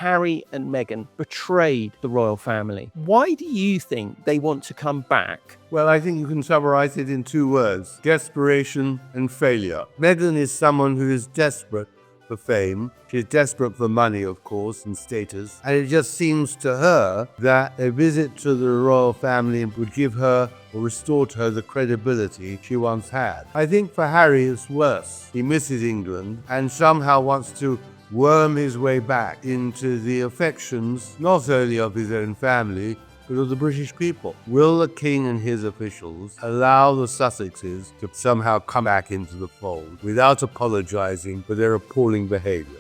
Harry and Meghan betrayed the royal family. Why do you think they want to come back? Well, I think you can summarize it in 2 words: desperation and failure. Meghan is someone who is desperate for fame. She's desperate for money, of course, and status. And it just seems to her that a visit to the royal family would give her or restore to her the credibility she once had. I think for Harry it's worse. He misses England and somehow wants to worm his way back into the affections not only of his own family, but of the British people. Will the king and his officials allow the Sussexes to somehow come back into the fold without apologizing for their appalling behavior?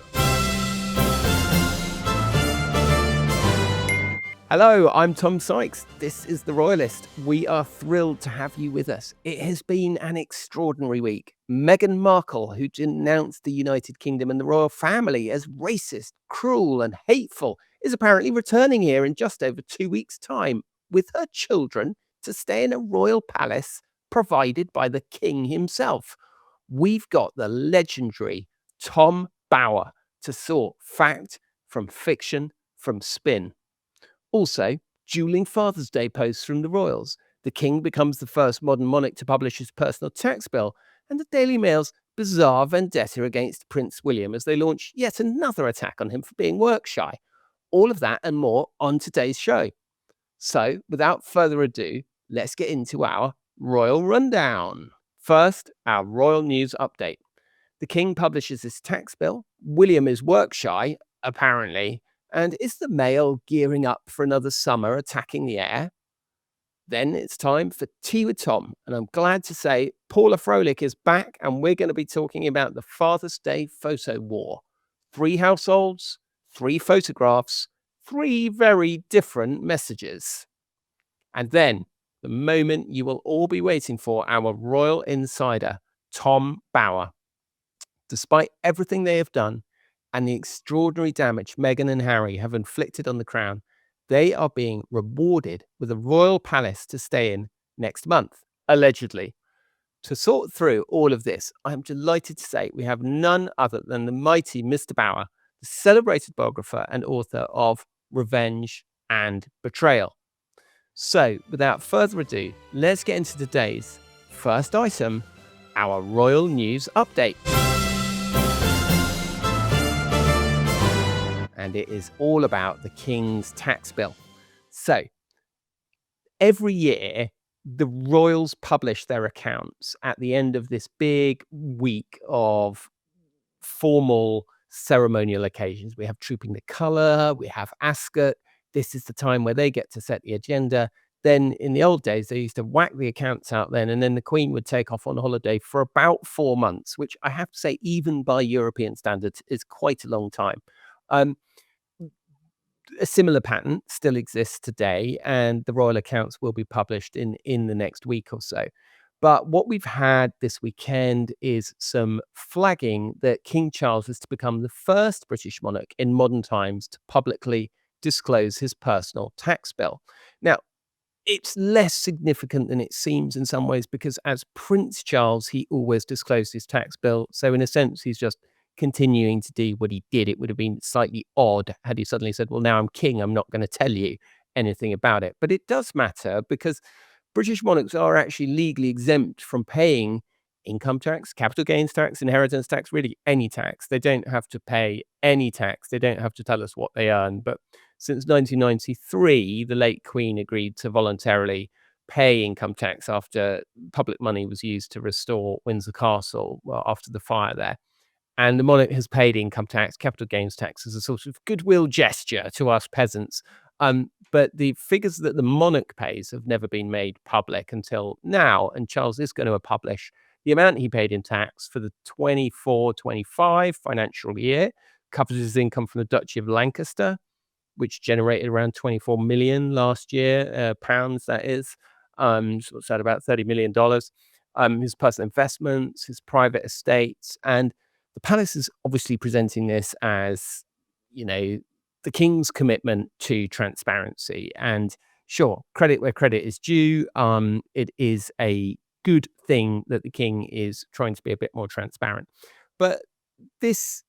Hello, I'm Tom Sykes. This is The Royalist. We are thrilled to have you with us. It has been an extraordinary week. Meghan Markle, who denounced the United Kingdom and the royal family as racist, cruel, and hateful, is apparently returning here in just over 2 weeks' time with her children to stay in a royal palace provided by the king himself. We've got the legendary Tom Bower to sort fact from fiction from spin. Also, dueling Father's Day posts from the royals. The king becomes the first modern monarch to publish his personal tax bill, and the Daily Mail's bizarre vendetta against Prince William as they launch yet another attack on him for being work shy. All of that and more on today's show. So, without further ado, let's get into our royal rundown. First, our royal news update. The king publishes his tax bill. William is work shy, apparently. And is the Mail gearing up for another summer attacking the air? Then it's time for Tea with Tom, and I'm glad to say Paula Froelich is back, and we're going to be talking about the Father's Day photo war. 3 households, 3 photographs, 3 very different messages. And then, the moment you will all be waiting for, our royal insider, Tom Bower. Despite everything they have done, and the extraordinary damage Meghan and Harry have inflicted on the crown, they are being rewarded with a royal palace to stay in next month, allegedly. To sort through all of this, I am delighted to say we have none other than the mighty Mr. Bower, the celebrated biographer and author of Revenge and Betrayal. So, without further ado, let's get into today's first item, our royal news update. And it is all about the king's tax bill. So, every year, the royals publish their accounts at the end of this big week of formal ceremonial occasions. We have Trooping the Colour, we have Ascot. This is the time where they get to set the agenda. Then in the old days, they used to whack the accounts out then, and then the Queen would take off on holiday for about 4 months, which I have to say, even by European standards, is quite a long time. A similar pattern still exists today, and the royal accounts will be published in the next week or so. But what we've had this weekend is some flagging that King Charles is to become the first British monarch in modern times to publicly disclose his personal tax bill. Now, it's less significant than it seems in some ways, because as Prince Charles, he always disclosed his tax bill. So in a sense, he's just continuing to do what he did. It would have been slightly odd had he suddenly said, well, now I'm king, I'm not going to tell you anything about it. But it does matter, because British monarchs are actually legally exempt from paying income tax, capital gains tax, inheritance tax, really any tax. They don't have to pay any tax. They don't have to tell us what they earn. But since 1993, the late Queen agreed to voluntarily pay income tax after public money was used to restore Windsor Castle, well, after the fire there. And the monarch has paid income tax, capital gains tax, as a sort of goodwill gesture to us peasants. But the figures that the monarch pays have never been made public until now. And Charles is going to publish the amount he paid in tax for the 24-25 financial year, covers his income from the Duchy of Lancaster, which generated around 24 million last year, pounds, that is. So it's at about $30 million. His personal investments, his private estates, and the palace is obviously presenting this as, you know, the king's commitment to transparency. And sure, credit where credit is due. It is a good thing that the king is trying to be a bit more transparent. But this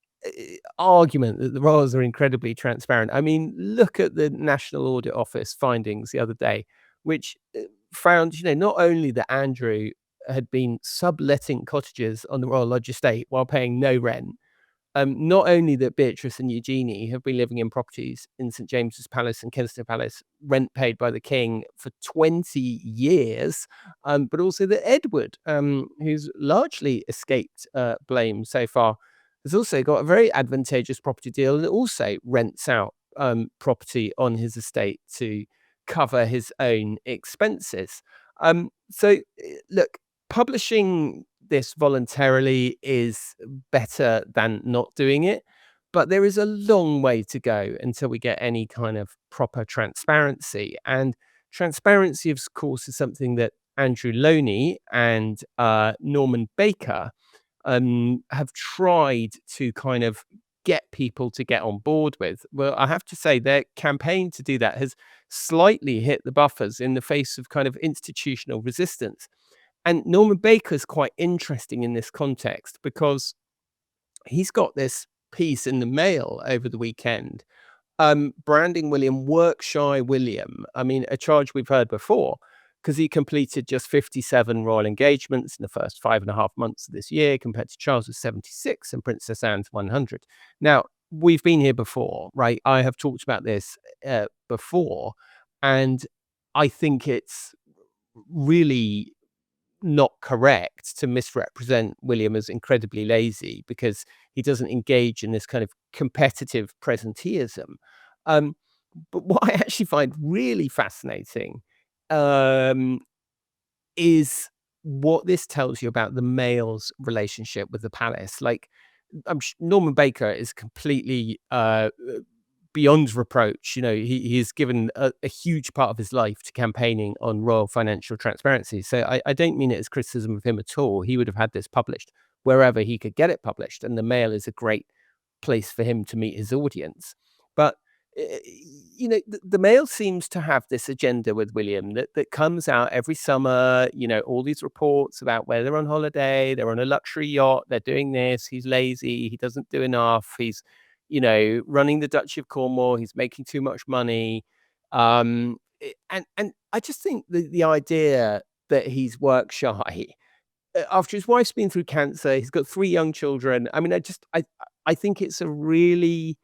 argument that the royals are incredibly transparent. I mean, look at the National Audit Office findings the other day, which found, not only that Andrew had been subletting cottages on the Royal Lodge estate while paying no rent, not only that Beatrice and Eugenie have been living in properties in St James's Palace and Kensington Palace, rent paid by the king for 20 years, but also that Edward, who's largely escaped blame so far, has also got a very advantageous property deal and also rents out property on his estate to cover his own expenses. Look, publishing this voluntarily is better than not doing it, but there is a long way to go until we get any kind of proper transparency. And transparency, of course, is something that Andrew Loney and Norman Baker have tried to kind of get people to get on board with. Well, I have to say their campaign to do that has slightly hit the buffers in the face of kind of institutional resistance. And Norman Baker's quite interesting in this context because he's got this piece in the Mail over the weekend, branding William work-shy William. I mean, a charge we've heard before, because he completed just 57 royal engagements in the first 5.5 months of this year, compared to Charles's 76 and Princess Anne's 100. Now, we've been here before, right? I have talked about this before, and I think it's really not correct to misrepresent William as incredibly lazy because he doesn't engage in this kind of competitive presenteeism. Um, but what I actually find really fascinating um, is what this tells you about the male's relationship with the palace. Like, Norman Baker is completely beyond reproach. He has given a huge part of his life to campaigning on royal financial transparency. So I don't mean it as criticism of him at all. He would have had this published wherever he could get it published, and the Mail is a great place for him to meet his audience. But the Mail seems to have this agenda with William that comes out every summer. All these reports about where they're on holiday, they're on a luxury yacht, they're doing this. He's lazy. He doesn't do enough. He's running the Duchy of Cornwall. He's making too much money. And I just think the idea that he's work shy after his wife's been through cancer, he's got 3 young children. I mean, I think it's a really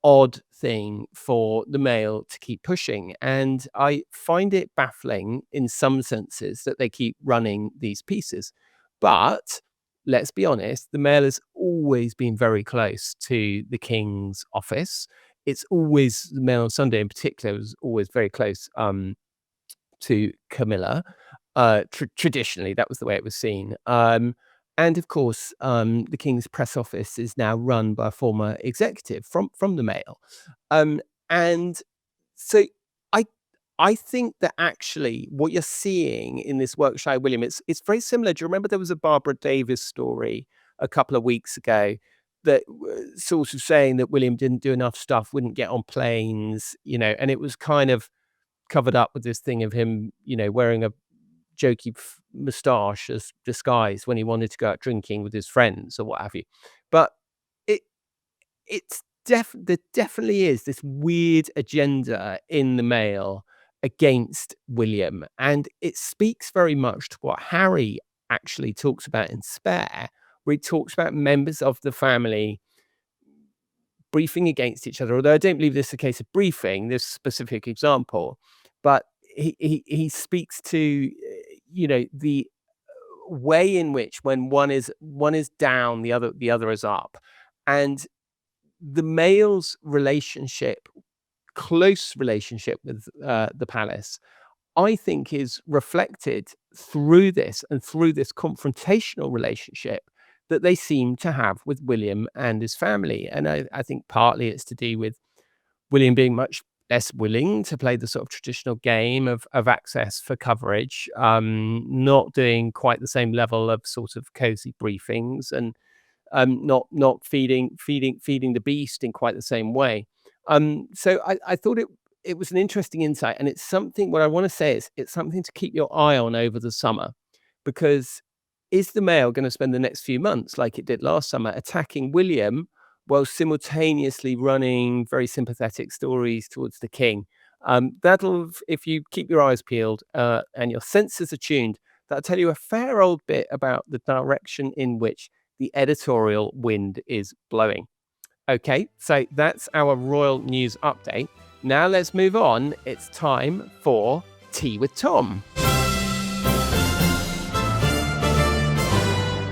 odd thing for the Mail to keep pushing, and I find it baffling in some senses that they keep running these pieces. But let's be honest, the Mail has always been very close to the King's office. It's always the Mail on Sunday in particular was always very close to Camilla. Traditionally, that was the way it was seen. And of course, the King's press office is now run by a former executive from the Mail. And so I I think that actually what you're seeing in this Workshire William, it's very similar. Do you remember there was a Barbara Davis story a couple of weeks ago that sort of saying that William didn't do enough stuff, wouldn't get on planes, and it was kind of covered up with this thing of him, wearing a jokey moustache as disguise when he wanted to go out drinking with his friends or what have you. But it there definitely is this weird agenda in the Mail against William, and it speaks very much to what Harry actually talks about in Spare, where he talks about members of the family briefing against each other. Although I don't believe this is a case of briefing, this specific example, but he speaks to the way in which when one is down, the other is up, and the Mail's close relationship with the palace, I think, is reflected through this and through this confrontational relationship that they seem to have with William and his family. And I think partly it's to do with William being much less willing to play the sort of traditional game of access for coverage, not doing quite the same level of sort of cozy briefings, and not feeding the beast in quite the same way. So I thought it was an interesting insight, and it's something. What I want to say is it's something to keep your eye on over the summer, because is the Mail going to spend the next few months like it did last summer attacking William while simultaneously running very sympathetic stories towards the king. That'll, if you keep your eyes peeled and your senses attuned, that'll tell you a fair old bit about the direction in which the editorial wind is blowing. Okay, so that's our royal news update. Now let's move on. It's time for Tea with Tom.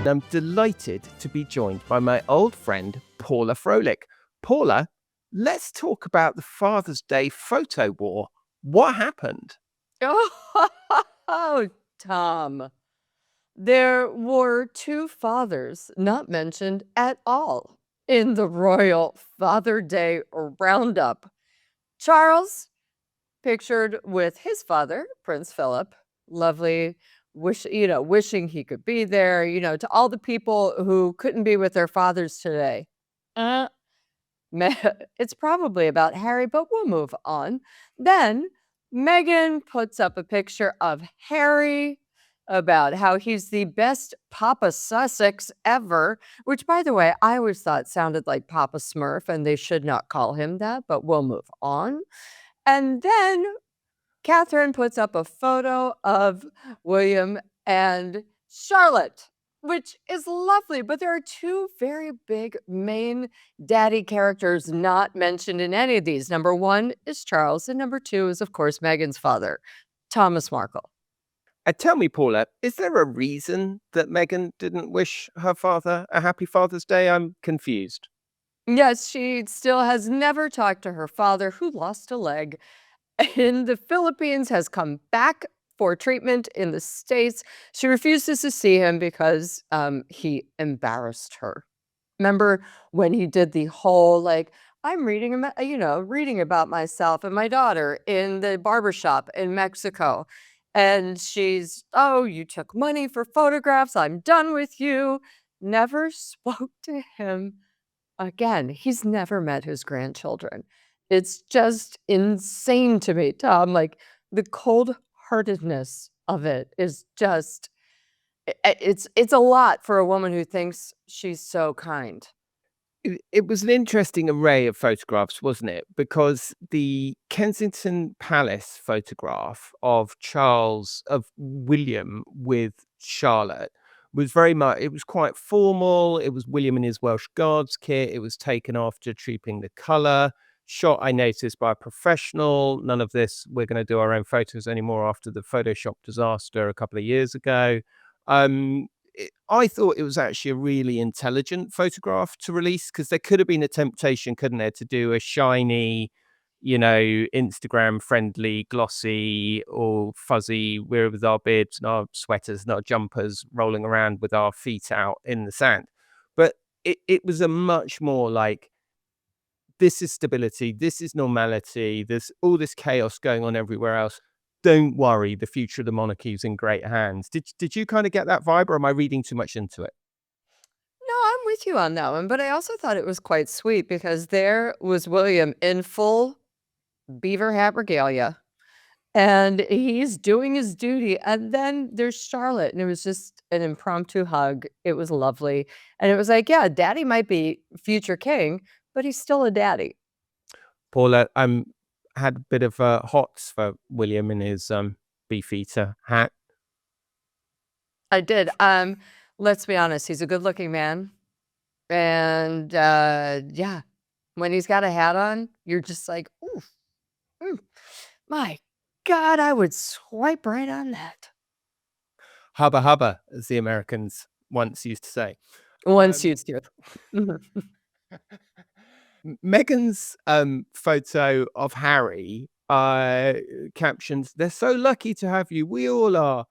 I'm delighted to be joined by my old friend, Paula Froelich. Paula, let's talk about the Father's Day photo war. What happened? Oh, Tom. There were two fathers not mentioned at all in the Royal Father Day Roundup. Charles, pictured with his father, Prince Philip, lovely, wishing he could be there, to all the people who couldn't be with their fathers today. Uh, it's probably about Harry, but we'll move on. Then Meghan puts up a picture of Harry about how he's the best Papa Sussex ever, which, by the way, I always thought sounded like Papa Smurf, and they should not call him that, but we'll move on. And then Catherine puts up a photo of William and Charlotte, which is lovely, but there are two very big main daddy characters not mentioned in any of these. Number one is Charles, and number two is, of course, Meghan's father, Thomas Markle. Tell me, Paula, is there a reason that Meghan didn't wish her father a happy Father's Day? I'm confused. Yes, she still has never talked to her father, who lost a leg in the Philippines, has come back for treatment in the States. She refuses to see him because he embarrassed her. Remember when he did the whole, like, I'm reading about myself and my daughter in the barbershop in Mexico. And she's, oh, you took money for photographs. I'm done with you. Never spoke to him again. He's never met his grandchildren. It's just insane to me, Tom. Like, the cold-heartedness of it is just, it's a lot for a woman who thinks she's so kind. It was an interesting array of photographs, wasn't it? Because the Kensington Palace photograph of William with Charlotte was very much, it was quite formal. It was William in his Welsh Guards kit. It was taken after Trooping the Colour. Shot, I noticed, by a professional. None of this, we're going to do our own photos anymore after the Photoshop disaster a couple of years ago. I thought it was actually a really intelligent photograph to release, because there could have been a temptation, couldn't there, to do a shiny, Instagram friendly, glossy, or fuzzy, we're with our bibs and our sweaters and our jumpers rolling around with our feet out in the sand. But it was a much more like, this is stability, this is normality, there's all this chaos going on everywhere else. Don't worry, the future of the monarchy is in great hands. Did you kind of get that vibe, or am I reading too much into it? No, I'm with you on that one, but I also thought it was quite sweet because there was William in full beaver hat regalia, and he's doing his duty, and then there's Charlotte, and it was just an impromptu hug. It was lovely, and it was like, yeah, daddy might be future king, but he's still a daddy. Paula, had a bit of hots for William in his beefeater hat. I did. Let's be honest, he's a good-looking man, and, yeah, when he's got a hat on, you're just like, "Ooh, mm, my god, I would swipe right on that." Hubba hubba, as the Americans once used to say. Once used to. Mhm. Meghan's photo of Harry captions, "They're so lucky to have you. We all are."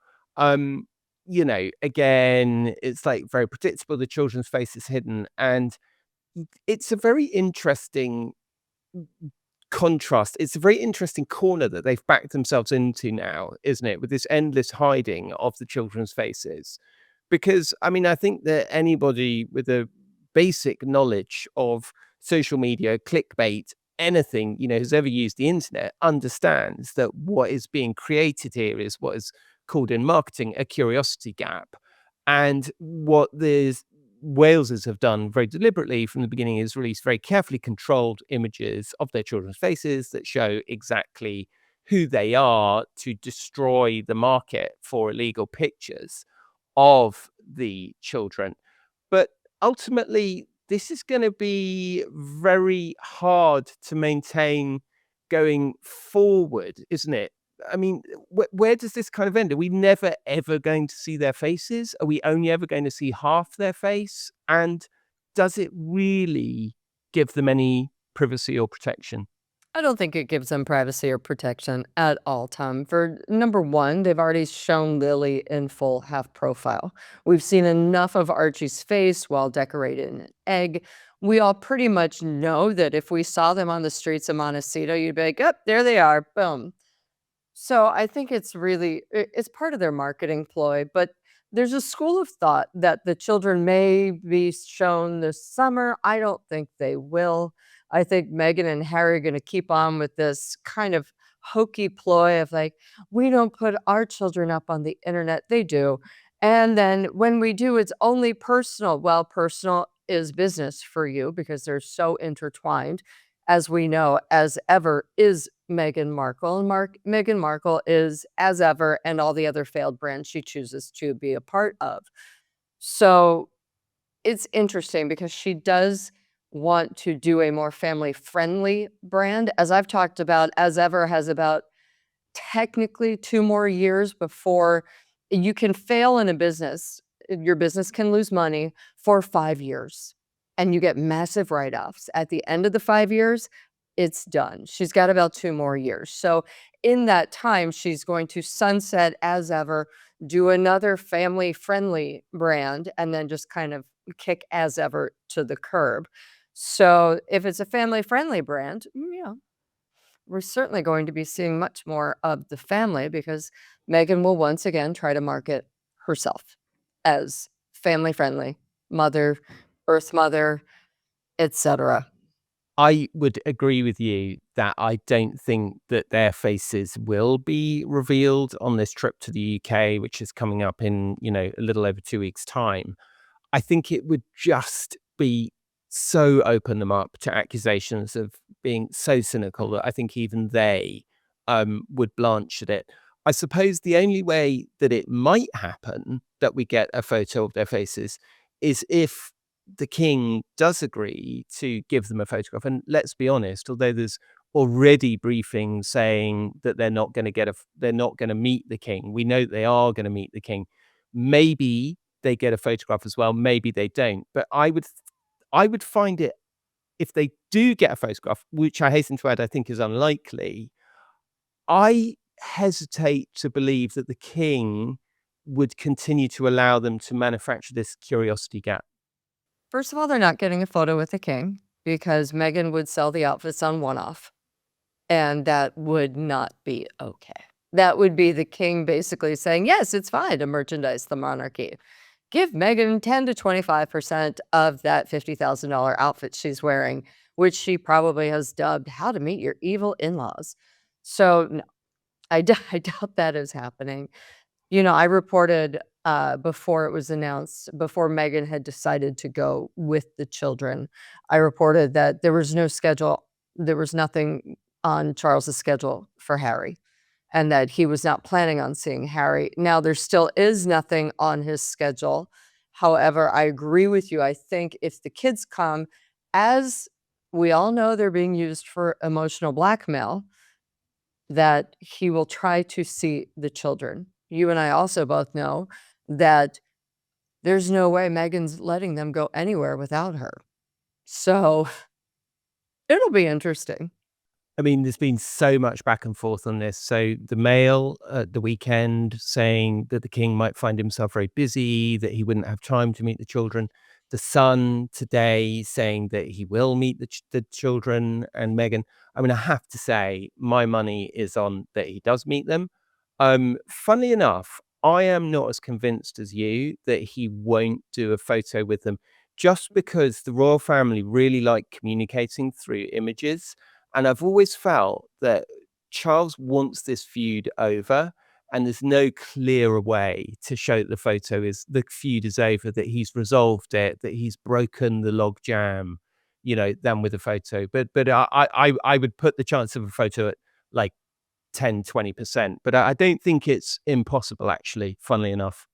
Again, it's like very predictable. The children's face is hidden, and it's a very interesting contrast. It's a very interesting corner that they've backed themselves into now, isn't it? With this endless hiding of the children's faces. Because, I mean, I think that anybody with a basic knowledge of social media, clickbait, anything, who's ever used the internet understands that what is being created here is what is called in marketing a curiosity gap. And what there's Wales's have done very deliberately from the beginning is release very carefully controlled images of their children's faces that show exactly who they are to destroy the market for illegal pictures of the children. But ultimately, this is going to be very hard to maintain going forward, isn't it? I mean, where does this kind of end? Are we never ever going to see their faces? Are we only ever going to see half their face? And does it really give them any privacy or protection? I don't think it gives them privacy or protection at all, Tom. For number one, they've already shown Lily in full half profile. We've seen enough of Archie's face while decorated in an egg. We all pretty much know that if we saw them on the streets of Montecito, you'd be like, "Up, there they are, boom." So I think it's part of their marketing ploy, but there's a school of thought that the children may be shown this summer. I don't think they will. I think Meghan and Harry are going to keep on with this kind of hokey ploy of like, we don't put our children up on the internet. They do. And then when we do, it's only personal. Well, personal is business for you because they're so intertwined. As we know, as ever is Meghan Markle, and Meghan Markle is as ever, and all the other failed brands she chooses to be a part of. So it's interesting because she does want to do a more family-friendly brand. As I've talked about, as ever has about technically 2 more years before you can fail in a business. Your business can lose money for 5 years, and you get massive write-offs. At the end of the 5 years, it's done. She's got about 2 more years. So in that time, she's going to sunset as ever, do another family-friendly brand, and then just kind of kick as ever to the curb. So if it's a family-friendly brand, yeah, we're certainly going to be seeing much more of the family because Meghan will once again try to market herself as family friendly, mother, earth mother, etc. I would agree with you that I don't think that their faces will be revealed on this trip to the UK, which is coming up in, a little over 2 weeks' time. I think it would just be so open them up to accusations of being so cynical that I think even they would blanch at it. I suppose the only way that it might happen that we get a photo of their faces is if the king does agree to give them a photograph. And let's be honest, although there's already briefings saying that they're not going to they're not going to meet the king. We know they are going to meet the king. Maybe they get a photograph as well. Maybe they don't. But I would find it if they do get a photograph, which I hasten to add, I think is unlikely. I hesitate to believe that the king would continue to allow them to manufacture this curiosity gap. First of all, they're not getting a photo with the king because Meghan would sell the outfits on one off, and that would not be okay. That would be the king basically saying, yes, it's fine to merchandise the monarchy. Give Meghan 10 to 25% of that $50,000 outfit she's wearing, which she probably has dubbed How to Meet Your Evil In-Laws. So no, I doubt that is happening. I reported before it was announced, before Meghan had decided to go with the children, I reported that there was no schedule, there was nothing on Charles's schedule for Harry, and that he was not planning on seeing Harry. Now, there still is nothing on his schedule. However, I agree with you. I think if the kids come, as we all know they're being used for emotional blackmail, that he will try to see the children. You and I also both know that there's no way Meghan's letting them go anywhere without her. So it'll be interesting. I mean, there's been so much back and forth on this. So the Mail at the weekend saying that the king might find himself very busy, that he wouldn't have time to meet the children. The Sun today saying that he will meet the children and Meghan. I mean, I have to say, my money is on that he does meet them. Funnily enough, I am not as convinced as you that he won't do a photo with them, just because the royal family really like communicating through images. And I've always felt that Charles wants this feud over. and there's no clearer way to show that the photo is the feud is over, that he's resolved it, that he's broken the log jam, than with a photo. But I would put the chance of a photo at like 10-20%, but I don't think it's impossible, actually, funnily enough.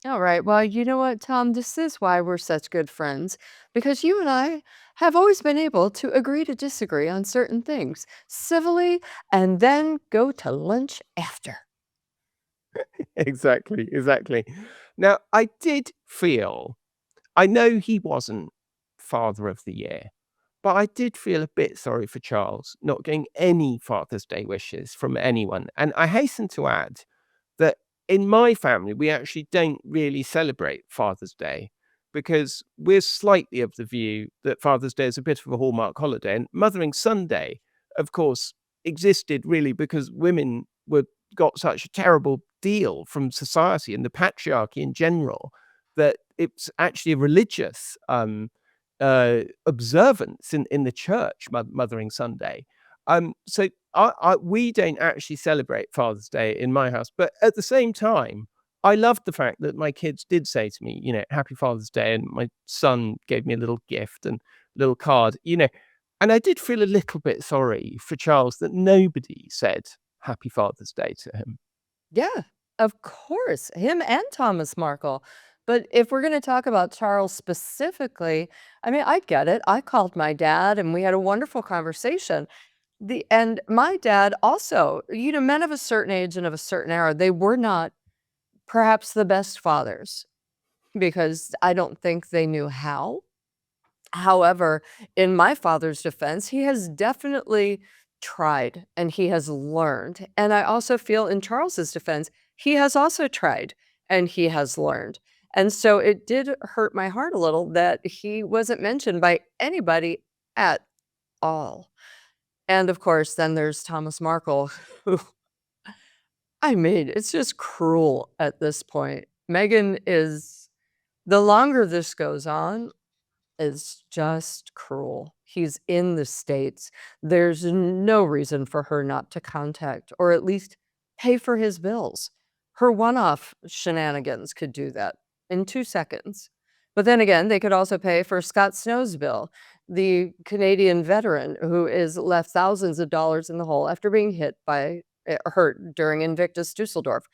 All right. Well, you know what, Tom? This is why we're such good friends, because you and I have always been able to agree to disagree on certain things civilly and then go to lunch after. Exactly, exactly. Now, I know he wasn't Father of the Year, but I did feel a bit sorry for Charles not getting any Father's Day wishes from anyone. And I hasten to add that in my family, we actually don't really celebrate Father's Day because we're slightly of the view that Father's Day is a bit of a Hallmark holiday. And Mothering Sunday, of course, existed really because women were got such a terrible deal from society and the patriarchy in general that it's actually a religious observance in the church, Mothering Sunday. So we don't actually celebrate Father's Day in my house, but at the same time, I loved the fact that my kids did say to me, "Happy Father's Day," and my son gave me a little gift and little card, and I did feel a little bit sorry for Charles that nobody said Happy Father's Day to him. Yeah, of course, him and Thomas Markle. But if we're going to talk about Charles specifically, I mean, I get it. I called my dad and we had a wonderful conversation. And my dad also, men of a certain age and of a certain era, they were not perhaps the best fathers because I don't think they knew how. However, in my father's defense, he has definitely tried and he has learned. And I also feel in Charles's defense, he has also tried and he has learned. And so it did hurt my heart a little that he wasn't mentioned by anybody at all. And of course, then there's Thomas Markle, who I mean, it's just cruel at this point. Meghan is, the longer this goes on, is just cruel. He's in the States. There's no reason for her not to contact or at least pay for his bills. Her one-off shenanigans could do that in 2 seconds. But then again, they could also pay for Scott Snow's bill, the Canadian veteran who is left thousands of dollars in the hole after being hurt during Invictus Dusseldorf.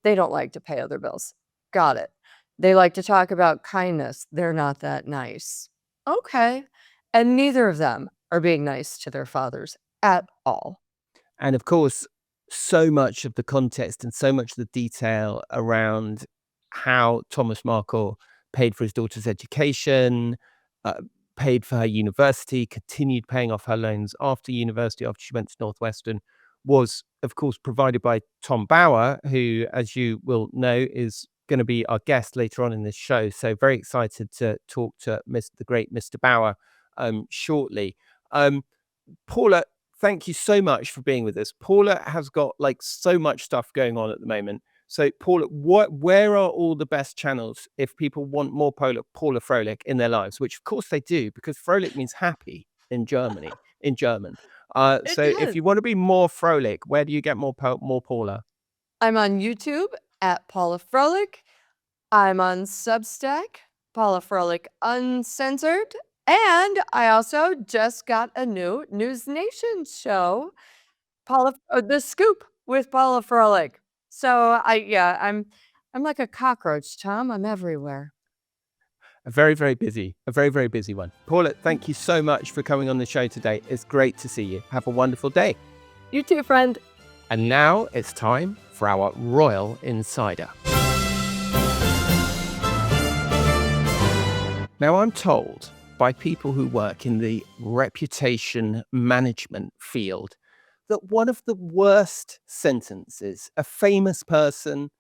They don't like to pay other bills. Got it. They like to talk about kindness. They're not that nice. Okay. And neither of them are being nice to their fathers at all. And of course, so much of the context and so much of the detail around how Thomas Markle paid for his daughter's education, uh, paid for her university, continued paying off her loans after university, after she went to Northwestern, was, of course, provided by Tom Bower, who, as you will know, is going to be our guest later on in this show. So very excited to talk to the great Mr. Bower shortly. Paula, thank you so much for being with us. Paula has got like so much stuff going on at the moment. So, Paula, where are all the best channels if people want more Paula Froelich in their lives? Which, of course, they do because Froelich means happy in German. It So, if does. you want to be more Froelich, where do you get more Paula? I'm on YouTube at Paula Froelich. I'm on Substack, Paula Froelich Uncensored. And I also just got a new News Nation show, The Scoop with Paula Froelich. So I'm like a cockroach, Tom. I'm everywhere. A very, very busy one. Paula, thank you so much for coming on the show today. It's great to see you. Have a wonderful day. You too, friend. And now it's time for our Royal Insider. Now, I'm told by people who work in the reputation management field that one of the worst sentences a famous person,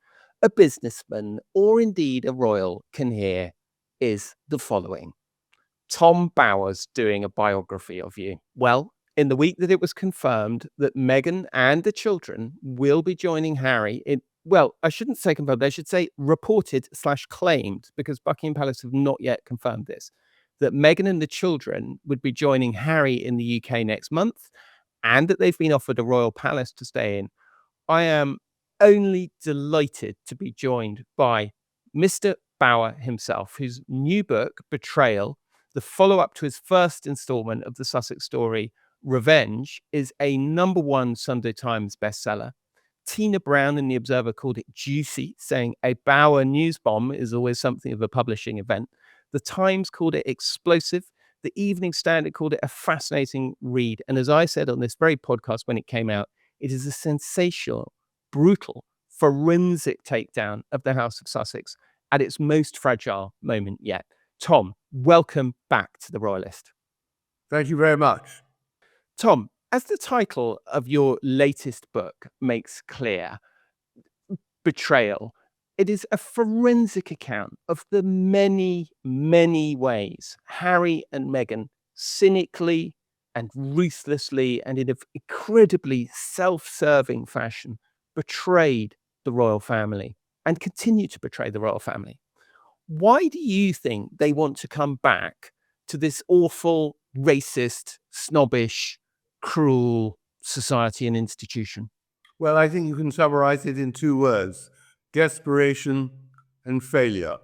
a businessman, or indeed a royal can hear is the following: Tom Bower's doing a biography of you. Well, in the week that it was confirmed that Meghan and the children will be joining Harry in, well, I shouldn't say confirmed, I should say reported/claimed, because Buckingham Palace have not yet confirmed this, that Meghan and the children would be joining Harry in the UK next month, and that they've been offered a royal palace to stay in. I am only delighted to be joined by Mr. Bauer himself, whose new book, Betrayal, the follow-up to his first installment of the Sussex story, Revenge, is a #1 Sunday Times bestseller. Tina Brown in The Observer called it juicy, saying a Bauer news bomb is always something of a publishing event. The Times called it explosive. The Evening Standard called it a fascinating read. And as I said on this very podcast when it came out, it is a sensational, brutal, forensic takedown of the House of Sussex at its most fragile moment yet. Tom, welcome back to the Royalist. Thank you very much. Tom, as the title of your latest book makes clear, Betrayal, it is a forensic account of the many, many ways Harry and Meghan cynically and ruthlessly and in an incredibly self-serving fashion betrayed the royal family and continue to betray the royal family. Why do you think they want to come back to this awful, racist, snobbish, cruel society and institution? Well, I think you can summarize it in 2 words: desperation and failure.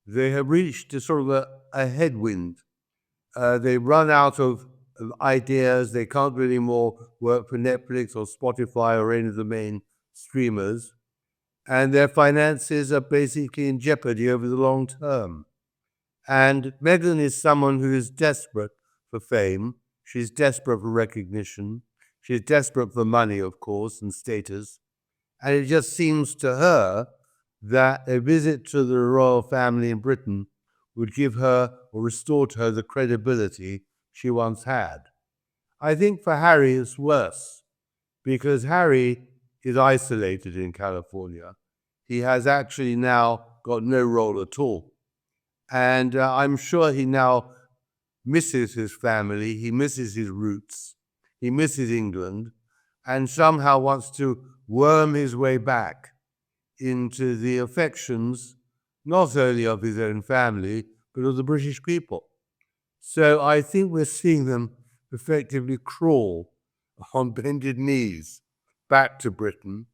They have reached a sort of a headwind. They run out of ideas. They can't do any more work for Netflix or Spotify or any of the main streamers. And their finances are basically in jeopardy over the long term. And Meghan is someone who is desperate for fame. She's desperate for recognition. She's desperate for money, of course, and status. And it just seems to her that a visit to the royal family in Britain would give her or restore to her the credibility she once had. I think for Harry it's worse, because Harry is isolated in California. He has actually now got no role at all. And I'm sure he now misses his family, he misses his roots, he misses England, and somehow wants to worm his way back into the affections not only of his own family, but of the British people. So I think we're seeing them effectively crawl on bended knees back to Britain,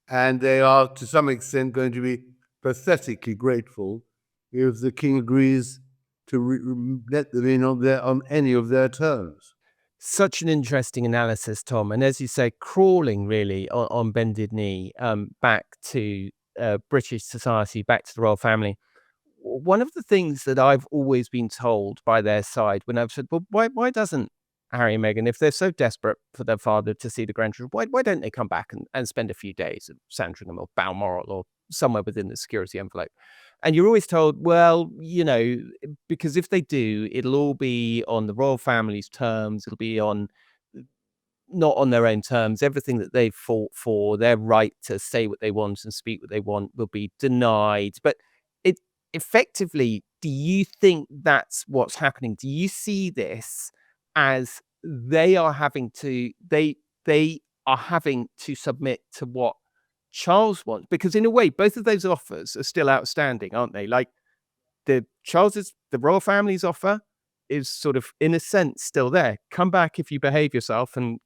and they are to some extent going to be pathetically grateful if the king agrees to let them in on any of their terms. Such an interesting analysis, Tom. And as you say, crawling really on bended knee back to British society, back to the royal family. One of the things that I've always been told by their side when I've said, well, why doesn't Harry and Meghan, if they're so desperate for their father to see the grandchildren, why don't they come back and spend a few days at Sandringham or Balmoral or somewhere within the security envelope? And you're always told, well, because if they do, it'll all be on the royal family's terms. It'll be on not on their own terms. Everything that they've fought for, their right to say what they want and speak what they want, will be denied. But it effectively, do you think that's what's happening? Do you see this as they are having to submit to what Charles wants? Because in a way, both of those offers are still outstanding, aren't they? Like the royal family's offer is sort of, in a sense, still there. Come back if you behave yourself and,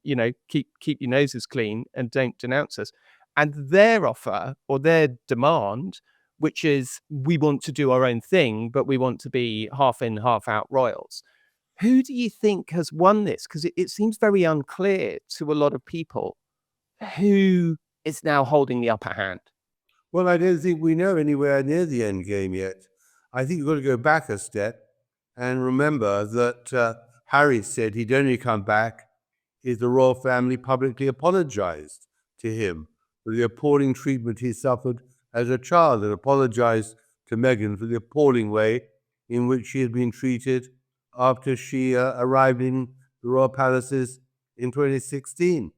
keep your noses clean and don't denounce us. And their offer or their demand, which is, we want to do our own thing, but we want to be half in, half out royals. Who do you think has won this? Because it seems very unclear to a lot of people who is now holding the upper hand. Well, I don't think we know anywhere near the end game yet. I think you've got to go back a step and remember that Harry said he'd only come back if the royal family publicly apologized to him for the appalling treatment he suffered as a child, and apologized to Meghan for the appalling way in which she had been treated after she arrived in the royal palaces in 2016.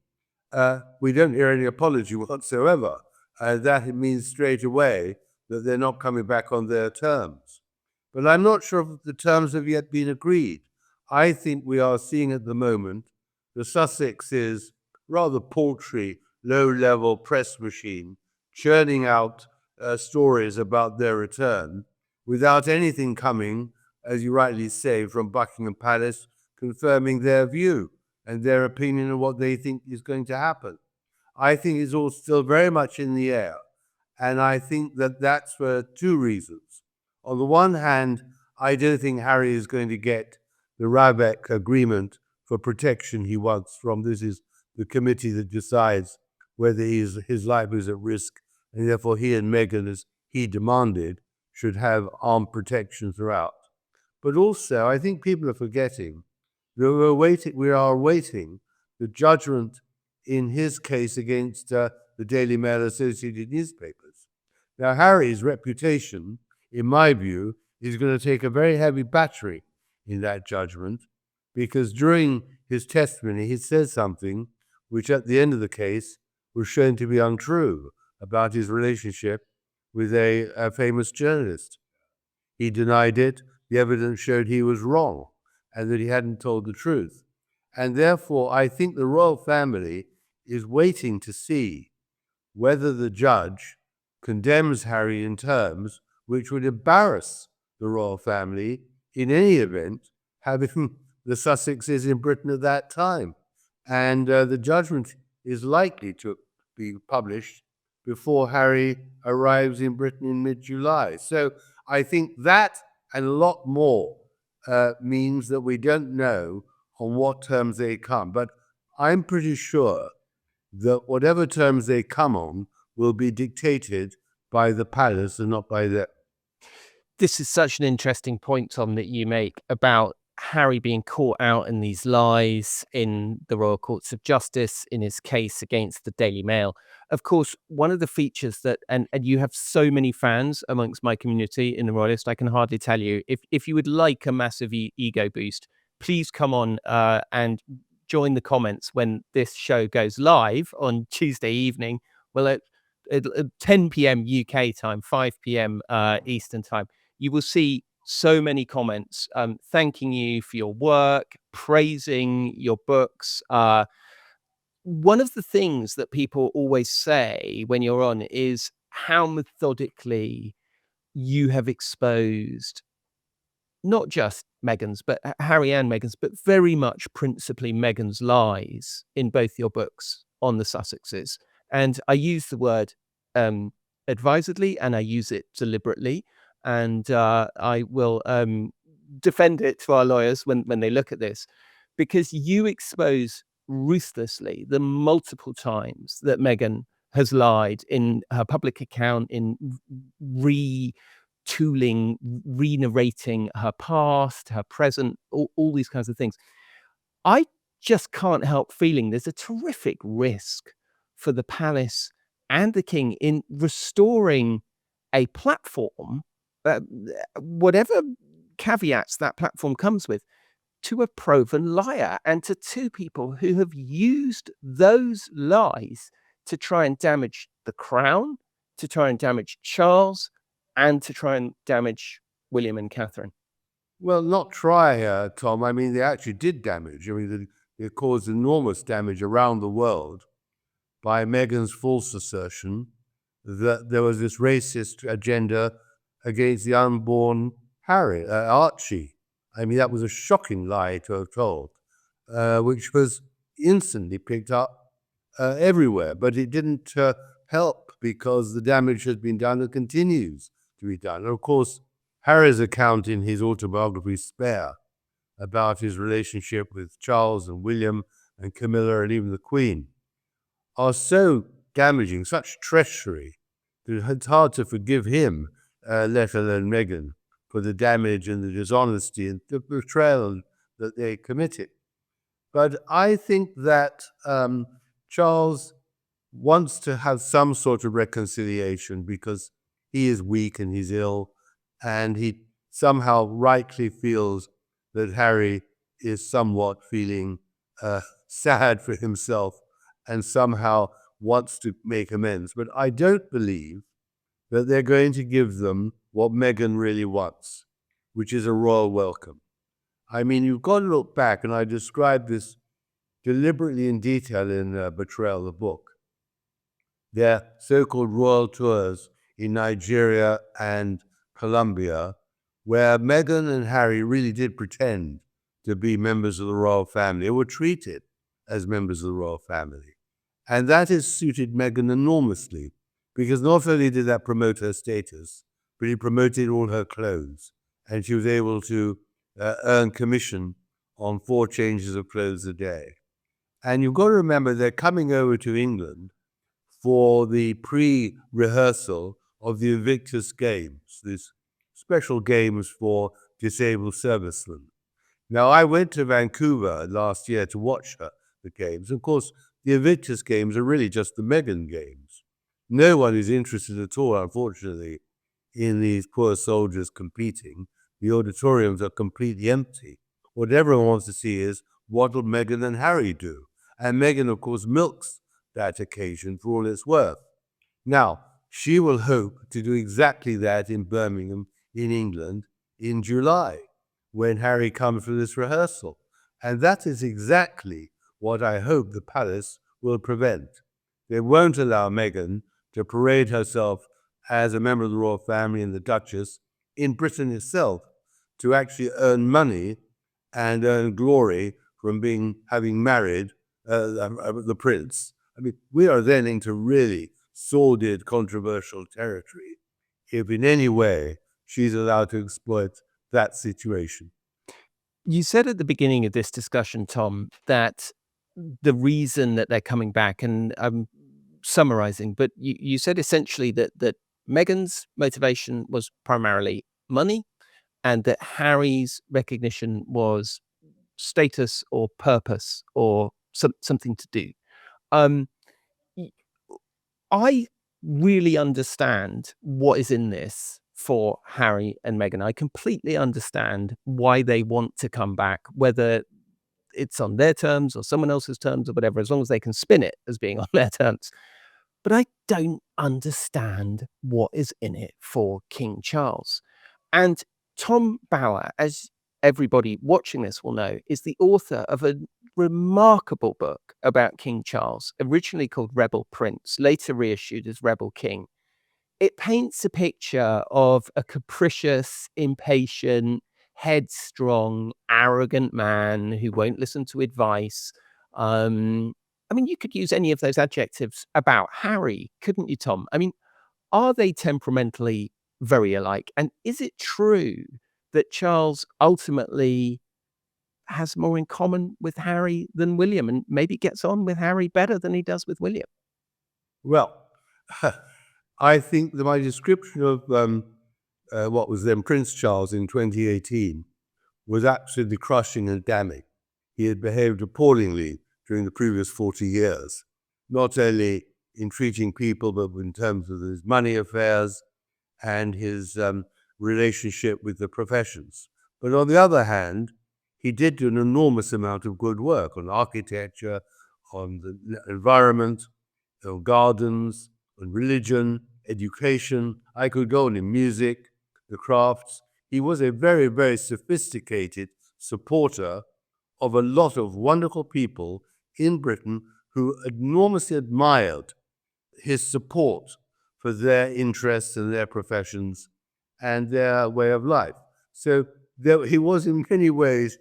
We don't hear any apology whatsoever. That means straight away that they're not coming back on their terms. But I'm not sure if the terms have yet been agreed. I think we are seeing at the moment the Sussexes' rather paltry, low-level press machine churning out stories about their return without anything coming, as you rightly say, from Buckingham Palace confirming their view and their opinion of what they think is going to happen. I think is all still very much in the air. And I think that that's for two reasons. On the one hand, I don't think Harry is going to get the Rabec agreement for protection he wants from. This is the committee that decides whether his life is at risk, and therefore he and Meghan, as he demanded, should have armed protection throughout. But also, I think people are forgetting that we are awaiting the judgment in his case against the Daily Mail Associated Newspapers. Now, Harry's reputation, in my view, is going to take a very heavy battering in that judgment, because during his testimony, he said something which at the end of the case was shown to be untrue about his relationship with a famous journalist. He denied it. The evidence showed he was wrong and that he hadn't told the truth. And therefore, I think the royal family is waiting to see whether the judge condemns Harry in terms which would embarrass the royal family in any event, having the Sussexes in Britain at that time. And the judgment is likely to be published before Harry arrives in Britain in mid-July. So I think that and a lot more means that we don't know on what terms they come. But I'm pretty sure that whatever terms they come on will be dictated by the palace and not by them. This is such an interesting point, Tom, that you make about Harry being caught out in these lies in the Royal Courts of Justice in his case against the Daily Mail. Of course, one of the features that, and you have so many fans amongst my community in the Royalist, I can hardly tell you, if you would like a massive ego boost, please come on and join the comments when this show goes live on Tuesday evening. Well, at 10 p.m. UK time, 5 p.m. Eastern time, you will see so many comments thanking you for your work, praising your books. One of the things that people always say when you're on is how methodically you have exposed not just Meghan's, but Harry and Meghan's, but very much principally Meghan's lies in both your books on the Sussexes. And I use the word advisedly and I use it deliberately. And I will defend it to our lawyers when they look at this, because you expose ruthlessly the multiple times that Meghan has lied in her public account, in retooling, re-narrating her past, her present, all these kinds of things. I just can't help feeling there's a terrific risk for the palace and the king in restoring a platform, whatever caveats that platform comes with, to a proven liar and to two people who have used those lies to try and damage the crown, to try and damage Charles, and to try and damage William and Catherine. Well, not try, Tom. I mean, they actually did damage. I mean, they caused enormous damage around the world by Meghan's false assertion that there was this racist agenda against the unborn Archie. I mean, that was a shocking lie to have told, which was instantly picked up everywhere. But it didn't help because the damage has been done and continues to be done. And of course, Harry's account in his autobiography, Spare, about his relationship with Charles and William and Camilla and even the Queen, are so damaging, such treachery, that it's hard to forgive him, let alone Meghan, for the damage and the dishonesty and the betrayal that they committed. But I think that Charles wants to have some sort of reconciliation because he is weak and he's ill, and he somehow rightly feels that Harry is somewhat feeling sad for himself and somehow wants to make amends. But I don't believe that they're going to give them what Meghan really wants, which is a royal welcome. I mean, you've got to look back, and I described this deliberately in detail in Betrayal, the book. Their so-called royal tours in Nigeria and Colombia, where Meghan and Harry really did pretend to be members of the royal family. They were treated as members of the royal family. And that has suited Meghan enormously, because not only did that promote her status, but it promoted all her clothes. And she was able to earn commission on 4 changes of clothes a day. And you've got to remember they're coming over to England for the pre-rehearsal of the Invictus Games, these special games for disabled servicemen. Now, I went to Vancouver last year to watch the games. Of course, the Invictus Games are really just the Meghan Games. No one is interested at all, unfortunately, in these poor soldiers competing. The auditoriums are completely empty. What everyone wants to see is what will Meghan and Harry do? And Meghan, of course, milks that occasion for all it's worth. Now, she will hope to do exactly that in Birmingham, in England, in July, when Harry comes for this rehearsal. And that is exactly what I hope the palace will prevent. They won't allow Meghan to parade herself as a member of the royal family and the Duchess in Britain itself, to actually earn money and earn glory from having married the prince. I mean, we are then into really sordid, controversial territory if in any way she's allowed to exploit that situation. You said at the beginning of this discussion, Tom, that the reason that they're coming back, and I'm summarizing, but you said essentially that Meghan's motivation was primarily money, and that Harry's recognition was status or purpose or something to do. Um, y- I really understand what is in this for Harry and Meghan. I completely understand why they want to come back, whether it's on their terms or someone else's terms or whatever, as long as they can spin it as being on their terms. But I don't understand what is in it for King Charles. And Tom Bower, as everybody watching this will know, is the author of a remarkable book about King Charles, originally called Rebel Prince, later reissued as Rebel King. It paints a picture of a capricious, impatient, headstrong, arrogant man who won't listen to advice. I mean, you could use any of those adjectives about Harry, couldn't you, Tom? I mean, are they temperamentally very alike? And is it true that Charles ultimately has more in common with Harry than William, and maybe gets on with Harry better than he does with William? Well, I think that my description of what was then Prince Charles in 2018 was absolutely crushing and damning. He had behaved appallingly during the previous 40 years, not only in treating people, but in terms of his money affairs and his relationship with the professions. But on the other hand, he did do an enormous amount of good work on architecture, on the environment, on gardens, on religion, education. I could go on in music, the crafts. He was a very, very sophisticated supporter of a lot of wonderful people in Britain who enormously admired his support for their interests and their professions and their way of life. So he was in many ways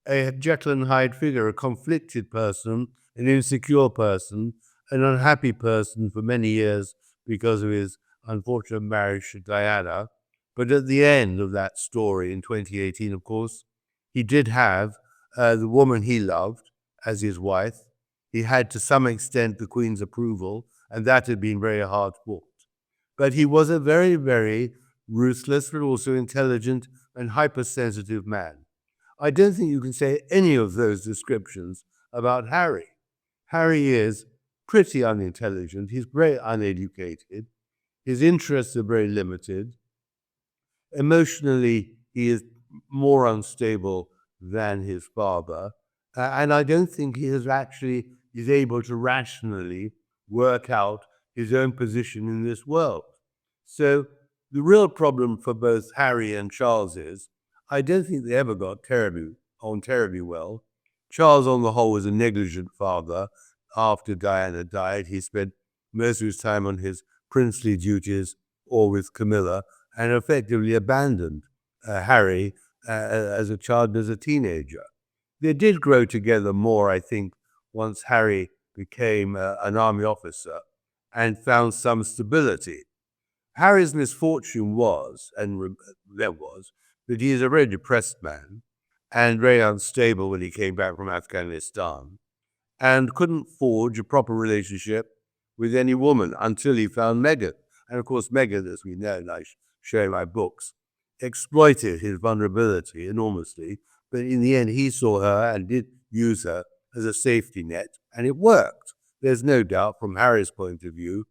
a Jekyll and Hyde figure, a conflicted person, an insecure person, an unhappy person for many years because of his unfortunate marriage to Diana. But at the end of that story in 2018, of course, he did have the woman he loved as his wife. He had to some extent the Queen's approval, and that had been very hard fought. But he was a very, very ruthless, but also intelligent and hypersensitive man. I don't think you can say any of those descriptions about Harry. Harry is pretty unintelligent. He's very uneducated. His interests are very limited. Emotionally, he is more unstable than his father. And I don't think he is able to rationally work out his own position in this world. So the real problem for both Harry and Charles is, I don't think they ever got terribly well. Charles, on the whole, was a negligent father. After Diana died, he spent most of his time on his princely duties or with Camilla, and effectively abandoned Harry as a child and as a teenager. They did grow together more, I think, once Harry became an army officer and found some stability. Harry's misfortune was, that he is a very depressed man and very unstable when he came back from Afghanistan, and couldn't forge a proper relationship with any woman until he found Meghan. And of course, Meghan, as we know, and I show in my books, exploited his vulnerability enormously. But in the end, he saw her and did use her as a safety net, and it worked. There's no doubt from Harry's point of view,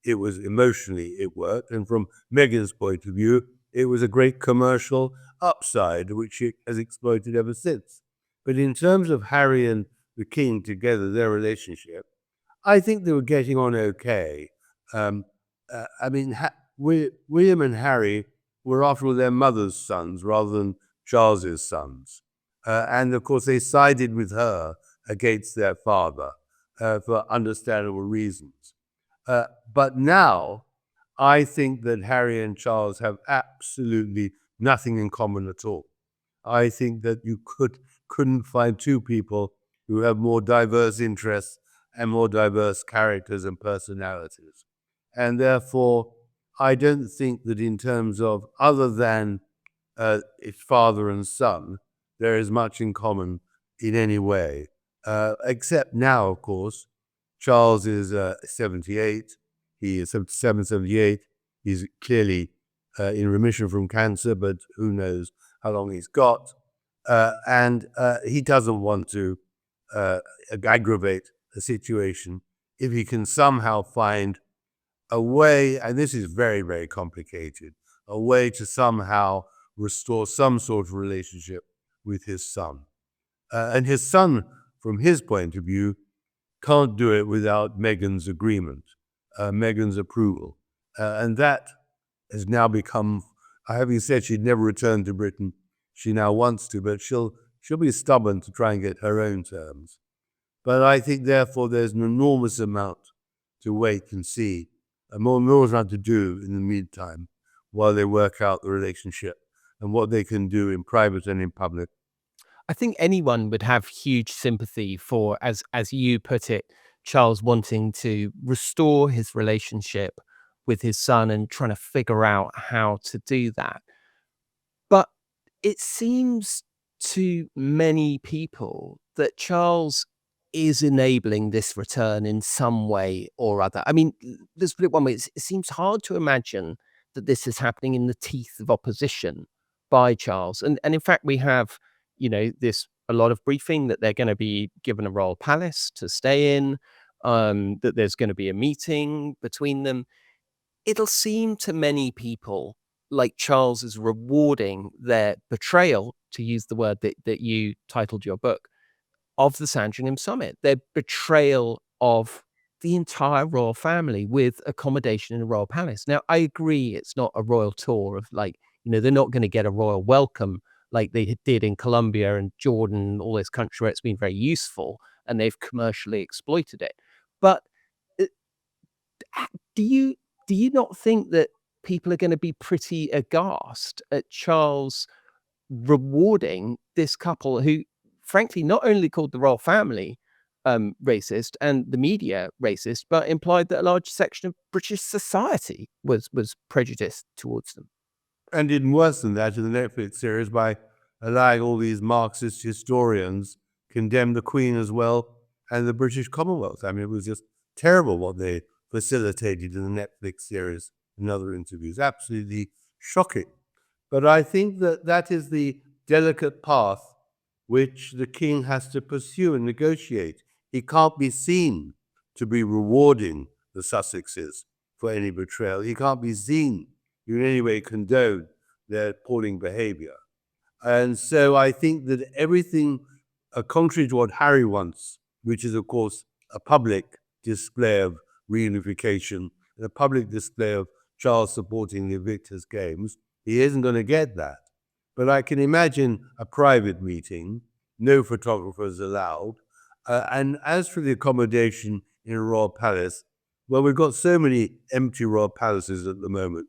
it was emotionally, it worked. And from Meghan's point of view, it was a great commercial upside, which it has exploited ever since. But in terms of Harry and the king together, their relationship, I think they were getting on okay. William and Harry were, after all, their mother's sons rather than Charles's sons. And of course, they sided with her against their father for understandable reasons. But now, I think that Harry and Charles have absolutely nothing in common at all. I think that you couldn't find two people who have more diverse interests and more diverse characters and personalities. And therefore, I don't think that in terms of other than its father and son, there is much in common in any way. Except now, of course, Charles is 78. He is 77, 78. He's clearly in remission from cancer, but who knows how long he's got. And he doesn't want to aggravate the situation if he can somehow find a way, and this is very, very complicated, a way to somehow restore some sort of relationship with his son. And his son, from his point of view, can't do it without Meghan's agreement, Meghan's approval. And that has now become, having said she'd never return to Britain, she now wants to, but she'll be stubborn to try and get her own terms. But I think, therefore, there's an enormous amount to wait and see, and more amount to do in the meantime while they work out the relationship and what they can do in private and in public. I think anyone would have huge sympathy for, as you put it, Charles wanting to restore his relationship with his son and trying to figure out how to do that. But it seems to many people that Charles is enabling this return in some way or other. I mean, let's put it one way. It seems hard to imagine that this is happening in the teeth of opposition by Charles. And in fact, we have, this a lot of briefing that they're going to be given a royal palace to stay in, that there's going to be a meeting between them. It'll seem to many people like Charles is rewarding their betrayal, to use the word that you titled your book, of the Sandringham Summit, their betrayal of the entire royal family with accommodation in a royal palace. Now, I agree it's not a royal tour of they're not going to get a royal welcome like they did in Colombia and Jordan, all those countries where it's been very useful and they've commercially exploited it. But do you not think that people are going to be pretty aghast at Charles rewarding this couple who, frankly, not only called the royal family racist and the media racist, but implied that a large section of British society was prejudiced towards them? And did worse than that in the Netflix series by allowing all these Marxist historians condemn the Queen as well and the British Commonwealth. I mean, it was just terrible what they facilitated in the Netflix series and other interviews. Absolutely shocking. But I think that is the delicate path which the king has to pursue and negotiate. He can't be seen to be rewarding the Sussexes for any betrayal. He can't be seen to in any way condone their appalling behavior. And so I think that everything, contrary to what Harry wants, which is, of course, a public display of reunification, and a public display of Charles supporting the Invictus Games, he isn't going to get that. But I can imagine a private meeting, no photographers allowed. And as for the accommodation in a royal palace, well, we've got so many empty royal palaces at the moment.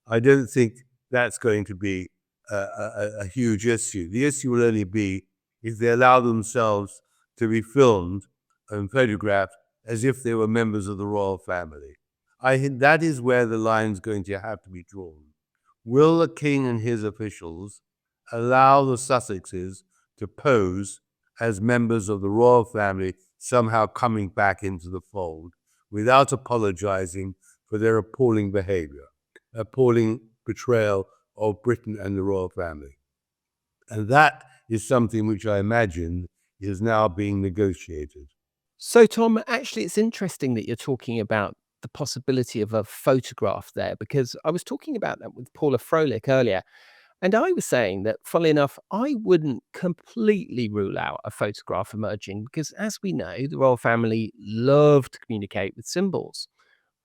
I don't think that's going to be a huge issue. The issue will only be if they allow themselves to be filmed and photographed as if they were members of the royal family. I think that is where the line's going to have to be drawn. Will the king and his officials allow the Sussexes to pose as members of the royal family, somehow coming back into the fold without apologizing for their appalling behavior, appalling betrayal of Britain and the royal family? And that is something which I imagine is now being negotiated. So, Tom, actually, it's interesting that you're talking about the possibility of a photograph there, because I was talking about that with Paula Froelich earlier. And I was saying that, funnily enough, I wouldn't completely rule out a photograph emerging because, as we know, the royal family love to communicate with symbols.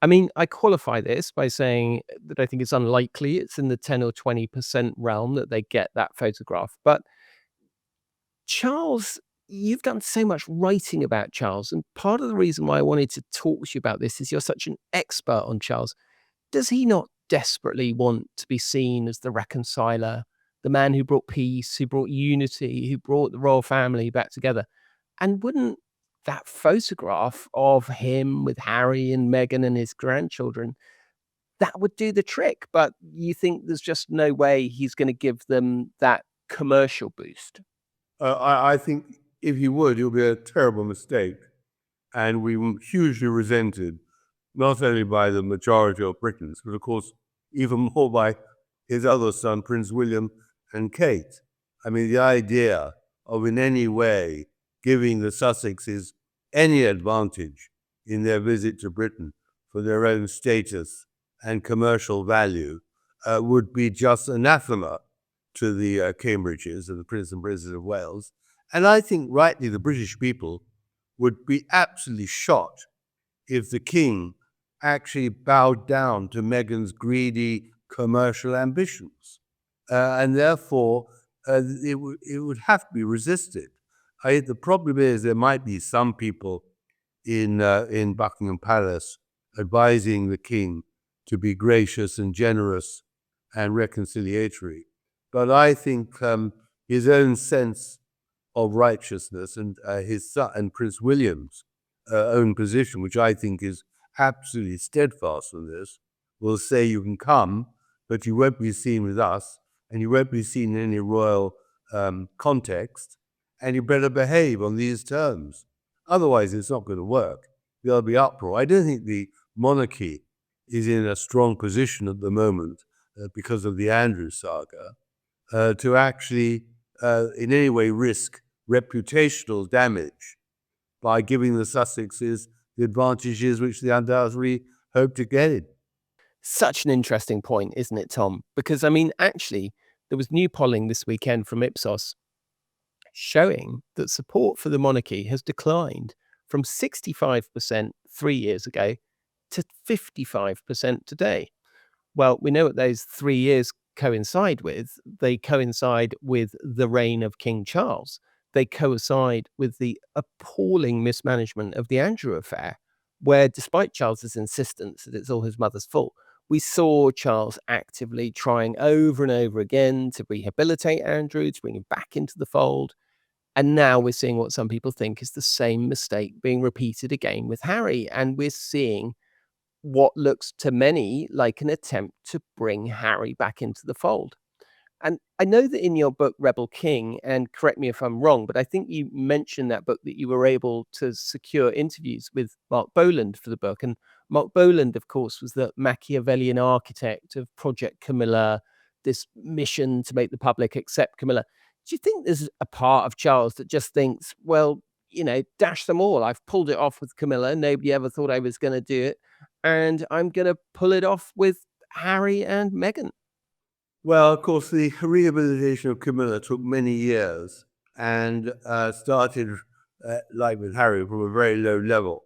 I mean, I qualify this by saying that I think it's unlikely it's in the 10 or 20% realm that they get that photograph. But Charles, you've done so much writing about Charles. And part of the reason why I wanted to talk to you about this is you're such an expert on Charles. Does he not desperately want to be seen as the reconciler, the man who brought peace, who brought unity, who brought the royal family back together? And wouldn't that photograph of him with Harry and Meghan and his grandchildren, that would do the trick? But you think there's just no way he's going to give them that commercial boost? I think if he would, it would be a terrible mistake. And we were hugely resented, not only by the majority of Britons, but of course, even more by his other son, Prince William and Kate. I mean, the idea of in any way giving the Sussexes any advantage in their visit to Britain for their own status and commercial value would be just anathema to the Cambridges and the Prince and Princess of Wales. And I think rightly the British people would be absolutely shocked if the king actually bowed down to Meghan's greedy commercial ambitions. And therefore, it would have to be resisted. The problem is there might be some people in Buckingham Palace advising the king to be gracious and generous and reconciliatory. But I think his own sense of righteousness and his son and Prince William's own position, which I think is absolutely steadfast on this, will say you can come, but you won't be seen with us, and you won't be seen in any royal context, and you better behave on these terms. Otherwise, it's not going to work. There'll be uproar. I don't think the monarchy is in a strong position at the moment because of the Andrews saga to actually in any way risk reputational damage by giving the Sussexes the advantages which they undoubtedly hope to gain. Such an interesting point, isn't it, Tom? Because, I mean, actually, there was new polling this weekend from Ipsos showing that support for the monarchy has declined from 65% 3 years ago to 55% today. Well, we know what those 3 years coincide with. They coincide with the reign of King Charles. They coincide with the appalling mismanagement of the Andrew affair, where despite Charles's insistence that it's all his mother's fault, we saw Charles actively trying over and over again to rehabilitate Andrew, to bring him back into the fold. And now we're seeing what some people think is the same mistake being repeated again with Harry. And we're seeing what looks to many like an attempt to bring Harry back into the fold. And I know that in your book, Rebel King, and correct me if I'm wrong, but I think you mentioned that book that you were able to secure interviews with Mark Boland for the book. And Mark Boland, of course, was the Machiavellian architect of Project Camilla, this mission to make the public accept Camilla. Do you think there's a part of Charles that just thinks, well, dash them all. I've pulled it off with Camilla. Nobody ever thought I was going to do it. And I'm going to pull it off with Harry and Meghan. Well, of course, the rehabilitation of Camilla took many years and started, like with Harry, from a very low level.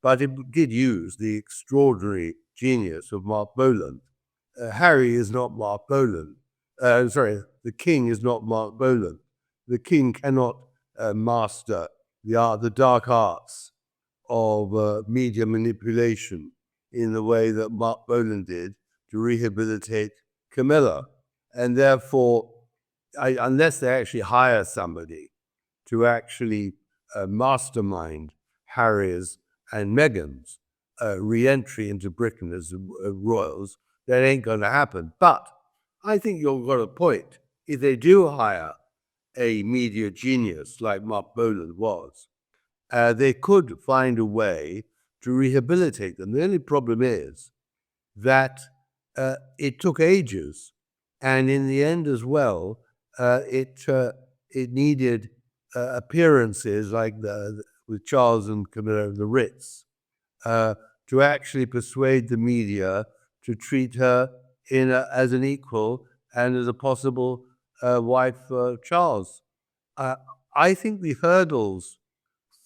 But it did use the extraordinary genius of Mark Boland. Harry is not Mark Boland. The king is not Mark Boland. The king cannot master the dark arts of media manipulation in the way that Mark Boland did to rehabilitate Camilla. And therefore, unless they actually hire somebody to actually mastermind Harry's and Meghan's re-entry into Britain as royals, that ain't going to happen. But I think you've got a point. If they do hire a media genius like Mark Boland was, they could find a way to rehabilitate them. The only problem is that it took ages, and in the end as well, it needed appearances like with Charles and Camilla and the Ritz to actually persuade the media to treat her as an equal and as a possible wife for Charles. I think the hurdles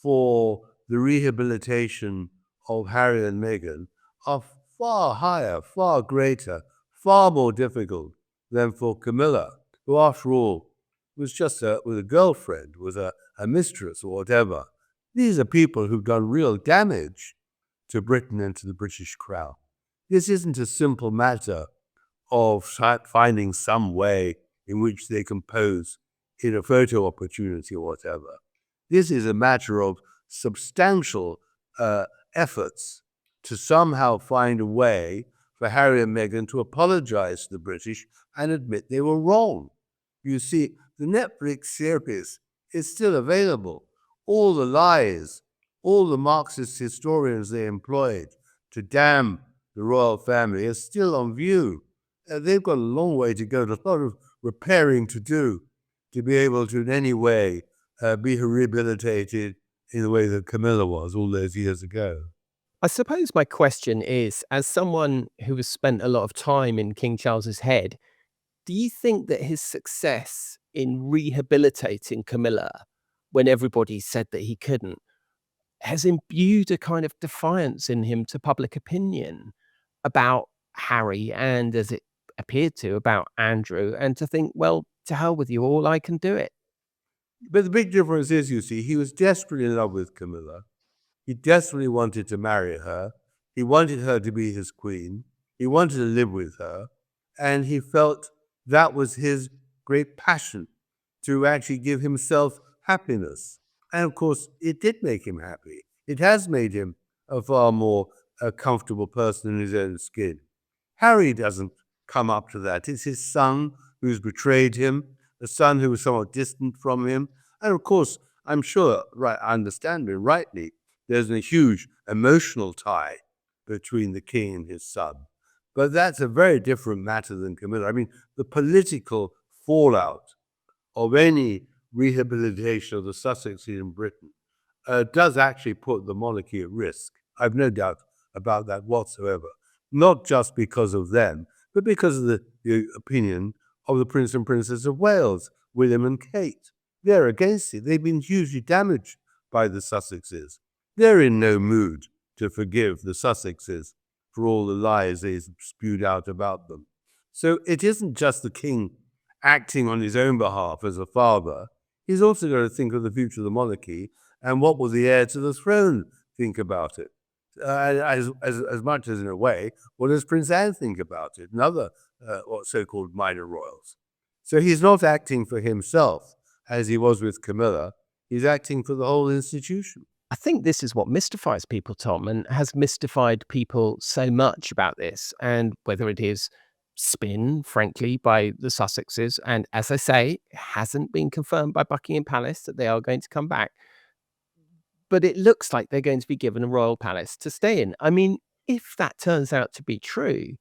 for the rehabilitation of Harry and Meghan are far higher, far greater, far more difficult than for Camilla, who, after all, was just with a girlfriend, was a mistress or whatever. These are people who've done real damage to Britain and to the British crown. This isn't a simple matter of finding some way in which they can pose in a photo opportunity or whatever. This is a matter of substantial efforts to somehow find a way for Harry and Meghan to apologize to the British and admit they were wrong. You see, the Netflix series is still available. All the lies, all the Marxist historians they employed to damn the royal family are still on view. They've got a long way to go, a lot of repairing to do to be able to in any way be rehabilitated in the way that Camilla was all those years ago. I suppose my question is, as someone who has spent a lot of time in King Charles's head, do you think that his success in rehabilitating Camilla, when everybody said that he couldn't, has imbued a kind of defiance in him to public opinion about Harry and, as it appeared to, about Andrew, and to think, well, to hell with you all, I can do it? But the big difference is, you see, he was desperately in love with Camilla. He desperately wanted to marry her. He wanted her to be his queen. He wanted to live with her. And he felt that was his great passion, to actually give himself happiness. And of course, it did make him happy. It has made him a far more comfortable person in his own skin. Harry doesn't come up to that. It's his son who's betrayed him, a son who was somewhat distant from him. And of course, I'm sure, right, I understand me rightly, there's a huge emotional tie between the king and his son. But that's a very different matter than Camilla. I mean, the political fallout of any rehabilitation of the Sussexes in Britain does actually put the monarchy at risk. I've no doubt about that whatsoever. Not just because of them, but because of the opinion of the Prince and Princess of Wales, William and Kate. They're against it. They've been hugely damaged by the Sussexes. They're in no mood to forgive the Sussexes for all the lies they spewed out about them. So it isn't just the king acting on his own behalf as a father. He's also got to think of the future of the monarchy and what will the heir to the throne think about it. As much as, in a way, what does Prince Anne think about it and other so-called minor royals? So he's not acting for himself as he was with Camilla. He's acting for the whole institution. I think this is what mystifies people, Tom, and has mystified people so much about this. And whether it is spin, frankly, by the Sussexes, and as I say, it hasn't been confirmed by Buckingham Palace that they are going to come back. But it looks like they're going to be given a royal palace to stay in. I mean, if that turns out to be true,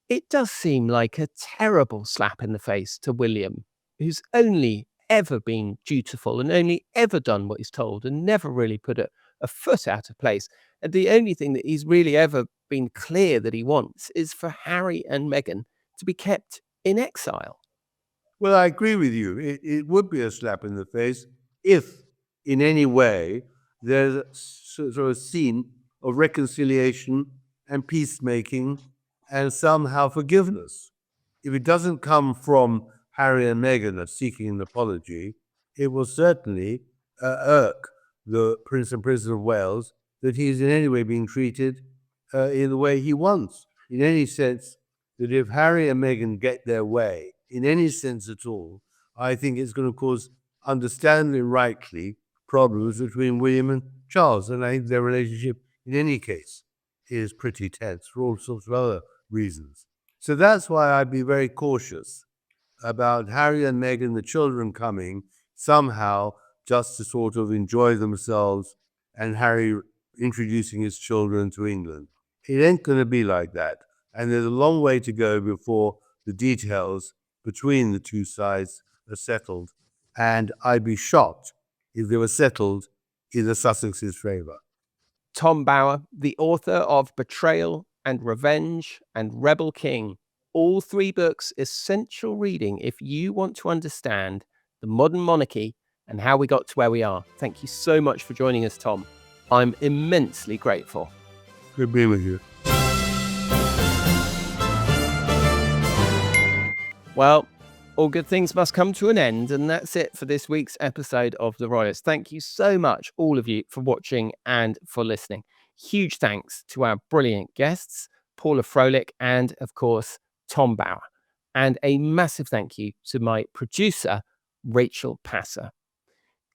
it does seem like a terrible slap in the face to William, who's only ever been dutiful and only ever done what he's told and never really put a foot out of place. And the only thing that he's really ever been clear that he wants is for Harry and Meghan to be kept in exile. Well, I agree with you. It would be a slap in the face if, in any way, there's a sort of scene of reconciliation and peacemaking and somehow forgiveness. If it doesn't come from Harry and Meghan seeking an apology, it will certainly irk the Prince and Princess of Wales that he's in any way being treated in the way he wants. In any sense, that if Harry and Meghan get their way, in any sense at all, I think it's going to cause, understandably rightly, problems between William and Charles. And I think their relationship in any case, is pretty tense for all sorts of other reasons. So that's why I'd be very cautious about Harry and Meghan, the children, coming somehow just to sort of enjoy themselves and Harry introducing his children to England. It ain't going to be like that. And there's a long way to go before the details between the two sides are settled. And I'd be shocked if they were settled in the Sussexes' favour. Tom Bower, the author of Betrayal and Revenge and Rebel King. All 3 books essential reading if you want to understand the modern monarchy and how we got to where we are. Thank you so much for joining us, Tom. I'm immensely grateful. Good being with you. Well, all good things must come to an end, and that's it for this week's episode of The Royalist. Thank you so much, all of you, for watching and for listening. Huge thanks to our brilliant guests, Paula Froelich and, of course, Tom Bower. And a massive thank you to my producer, Rachel Passer.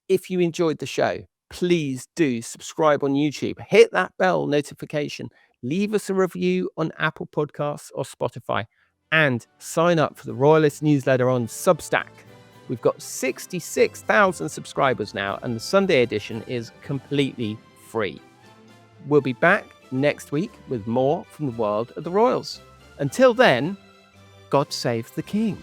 If you enjoyed the show, please do subscribe on YouTube. Hit that bell notification. Leave us a review on Apple Podcasts or Spotify. And sign up for the Royalist newsletter on Substack. We've got 66,000 subscribers now, and the Sunday edition is completely free. We'll be back next week with more from the world of the royals. Until then, God save the King.